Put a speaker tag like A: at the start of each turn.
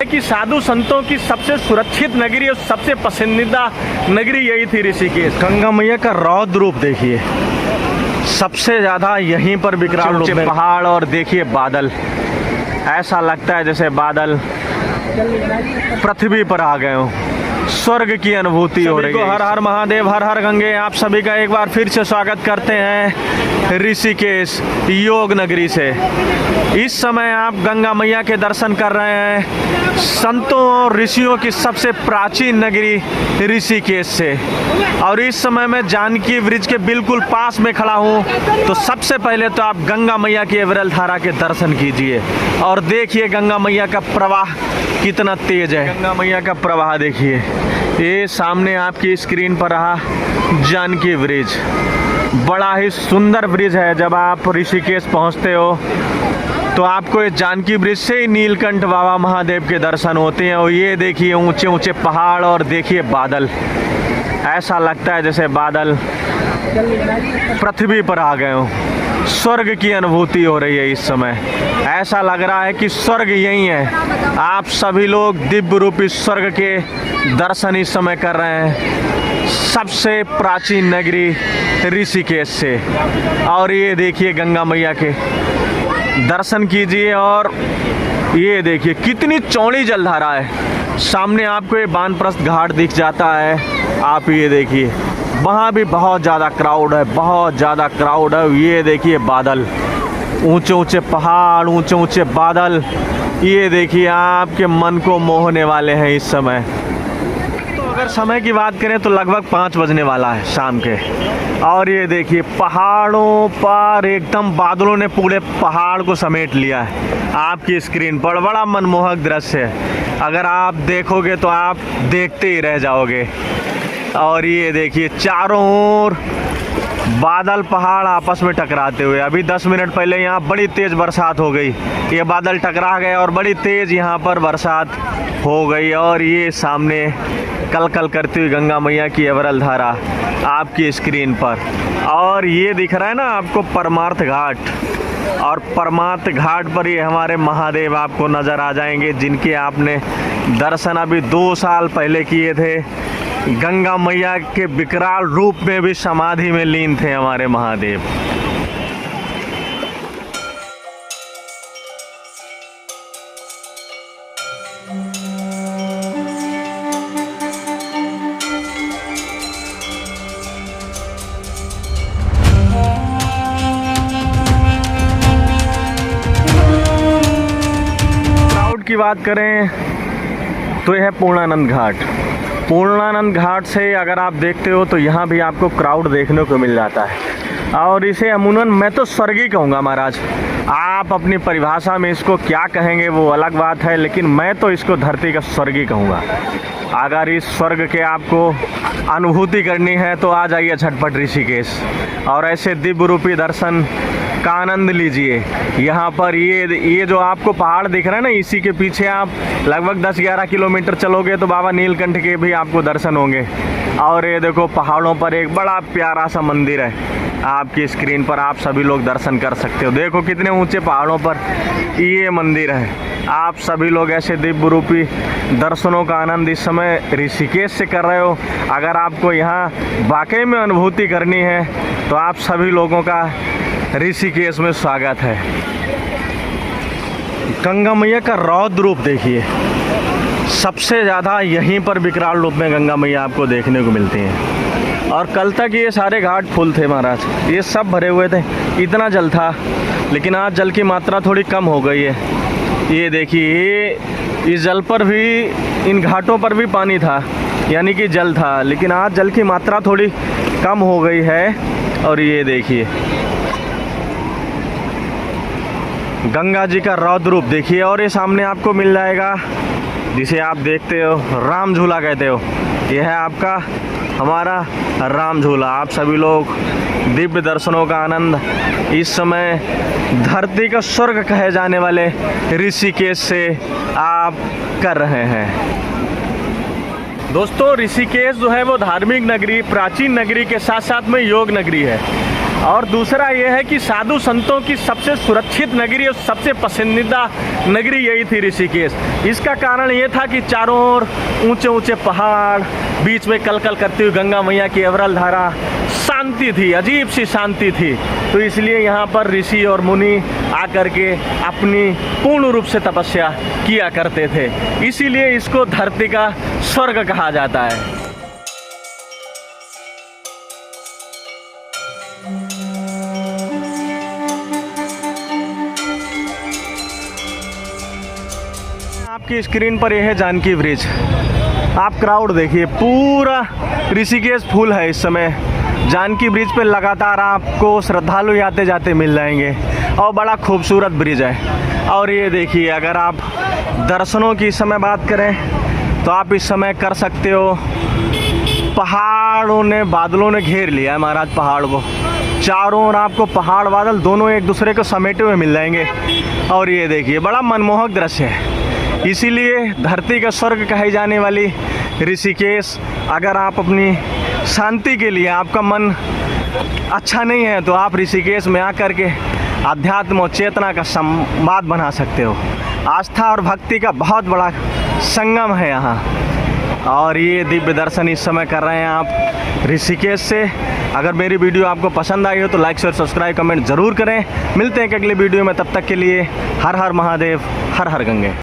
A: कि साधु संतों की सबसे सुरक्षित नगरी और सबसे पसंदीदा नगरी यही थी ऋषिकेश। गंगा मैया का रौद्र रूप देखिए, सबसे ज़्यादा यहीं पर विकराल रूप में पहाड़ और देखिए बादल, ऐसा लगता है जैसे बादल पृथ्वी पर आ गए हों, स्वर्ग की अनुभूति हो रही है। हर हर महादेव, हर हर गंगे। आप सभी का एक बार फिर से स्वागत करते हैं ऋषिकेश योग नगरी से। इस समय आप गंगा मैया के दर्शन कर रहे हैं संतों और ऋषियों की सबसे प्राचीन नगरी ऋषिकेश से। और इस समय मैं जानकी ब्रिज के बिल्कुल पास में खड़ा हूँ। तो सबसे पहले तो आप गंगा मैया की अविरल धारा के दर्शन कीजिए और देखिए गंगा मैया का प्रवाह कितना तेज है। गंगा मैया का प्रवाह देखिए, ये सामने आपकी स्क्रीन पर रहा जानकी ब्रिज। बड़ा ही सुंदर ब्रिज है। जब आप ऋषिकेश पहुंचते हो तो आपको इस जानकी ब्रिज से ही नीलकंठ बाबा महादेव के दर्शन होते हैं। और ये देखिए ऊंचे ऊंचे पहाड़ और देखिए बादल, ऐसा लगता है जैसे बादल पृथ्वी पर आ गए हों, स्वर्ग की अनुभूति हो रही है। इस समय ऐसा लग रहा है कि स्वर्ग यही है। आप सभी लोग दिव्य रूपी स्वर्ग के दर्शन इस समय कर रहे हैं सबसे प्राचीन नगरी ऋषिकेश से। और ये देखिए गंगा मैया के दर्शन कीजिए और ये देखिए कितनी चौड़ी जलधारा है। सामने आपको ये वानप्रस्थ घाट दिख जाता है। आप ये देखिए वहाँ भी बहुत ज़्यादा क्राउड है, बहुत ज़्यादा क्राउड है। ये देखिए बादल, ऊंचे ऊंचे पहाड़, ऊंचे ऊंचे बादल, ये देखिए आपके मन को मोहने वाले हैं इस समय। तो अगर समय की बात करें तो लगभग 5 बजने वाला है शाम के। और ये देखिए पहाड़ों पर एकदम बादलों ने पूरे पहाड़ को समेट लिया है आपकी स्क्रीन पर। बड़ा मनमोहक दृश्य है, अगर आप देखोगे तो आप देखते ही रह जाओगे। और ये देखिए चारों ओर बादल पहाड़ आपस में टकराते हुए। अभी 10 मिनट पहले यहाँ बड़ी तेज़ बरसात हो गई, ये बादल टकरा गए और बड़ी तेज़ यहाँ पर बरसात हो गई। और ये सामने कल कल करती हुई गंगा मैया की अविरल धारा आपकी स्क्रीन पर। और ये दिख रहा है ना आपको परमार्थ घाट, और परमार्थ घाट पर ये हमारे महादेव आपको नज़र आ जाएंगे जिनके आपने दर्शन अभी 2 साल पहले किए थे। गंगा मैया के विकराल रूप में भी समाधि में लीन थे हमारे महादेव। क्राउड की बात करें तो यह है पूर्णानंद घाट। पूर्णानंद घाट से अगर आप देखते हो तो यहाँ भी आपको क्राउड देखने को मिल जाता है। और इसे अमूमन मैं तो स्वर्ग ही कहूँगा महाराज। आप अपनी परिभाषा में इसको क्या कहेंगे वो अलग बात है, लेकिन मैं तो इसको धरती का स्वर्ग ही कहूँगा। अगर इस स्वर्ग के आपको अनुभूति करनी है तो आ जाइए झटपट ऋषिकेश और ऐसे दिव्य रूपी दर्शन का आनंद लीजिए। यहाँ पर ये जो आपको पहाड़ दिख रहा है ना, इसी के पीछे आप लगभग 10-11 किलोमीटर चलोगे तो बाबा नीलकंठ के भी आपको दर्शन होंगे। और ये देखो पहाड़ों पर एक बड़ा प्यारा सा मंदिर है आपकी स्क्रीन पर, आप सभी लोग दर्शन कर सकते हो। देखो कितने ऊंचे पहाड़ों पर ये मंदिर है। आप सभी लोग ऐसे दिव्य रूपी दर्शनों का आनंद इस समय ऋषिकेश से कर रहे हो। अगर आपको यहाँ वाकई में अनुभूति करनी है तो आप सभी लोगों का ऋषिकेश में स्वागत है। गंगा मैया का रौद्र रूप देखिए, सबसे ज़्यादा यहीं पर विकराल रूप में गंगा मैया आपको देखने को मिलती हैं। और कल तक ये सारे घाट फुल थे महाराज, ये सब भरे हुए थे, इतना जल था। लेकिन आज जल की मात्रा थोड़ी कम हो गई है। ये देखिए इस जल पर भी, इन घाटों पर भी पानी था, यानी कि जल था, लेकिन आज जल की मात्रा थोड़ी कम हो गई है। और ये देखिए गंगा जी का रौद्र रूप देखिए। और ये सामने आपको मिल जाएगा जिसे आप देखते हो राम झूला कहते हो, यह है आपका हमारा राम झूला। आप सभी लोग दिव्य दर्शनों का आनंद इस समय धरती का स्वर्ग कहे जाने वाले ऋषिकेश से आप कर रहे हैं। दोस्तों ऋषिकेश जो है वो धार्मिक नगरी, प्राचीन नगरी के साथ साथ में योग नगरी है। और दूसरा ये है कि साधु संतों की सबसे सुरक्षित नगरी और सबसे पसंदीदा नगरी यही थी ऋषिकेश। इसका कारण ये था कि चारों ओर ऊंचे ऊंचे पहाड़, बीच में कलकल करती हुई गंगा मैया की अविरल धारा, शांति थी, अजीब सी शांति थी। तो इसलिए यहाँ पर ऋषि और मुनि आकर के अपनी पूर्ण रूप से तपस्या किया करते थे। इसीलिए इसको धरती का स्वर्ग कहा जाता है। आपकी स्क्रीन पर यह है जानकी ब्रिज। आप क्राउड देखिए, पूरा ऋषिकेश फुल है इस समय। जानकी ब्रिज पे लगातार आपको श्रद्धालु आते जाते मिल जाएंगे और बड़ा खूबसूरत ब्रिज है। और ये देखिए, अगर आप दर्शनों की इस समय बात करें तो आप इस समय कर सकते हो। पहाड़ों ने, बादलों ने घेर लिया है महाराज पहाड़ को। चारों ओर आपको पहाड़ बादल दोनों एक दूसरे को समेटे हुए मिल जाएंगे। और ये देखिए, बड़ा मनमोहक दृश्य है। इसीलिए धरती का स्वर्ग कही जाने वाली ऋषिकेश, अगर आप अपनी शांति के लिए, आपका मन अच्छा नहीं है तो आप ऋषिकेश में आकर के अध्यात्म और चेतना का संवाद बना सकते हो। आस्था और भक्ति का बहुत बड़ा संगम है यहाँ। और ये दिव्य दर्शन इस समय कर रहे हैं आप ऋषिकेश से। अगर मेरी वीडियो आपको पसंद आई हो तो लाइक शेयर सब्सक्राइब कमेंट ज़रूर करें। मिलते हैं एक अगले वीडियो में, तब तक के लिए हर हर महादेव, हर हर गंगे।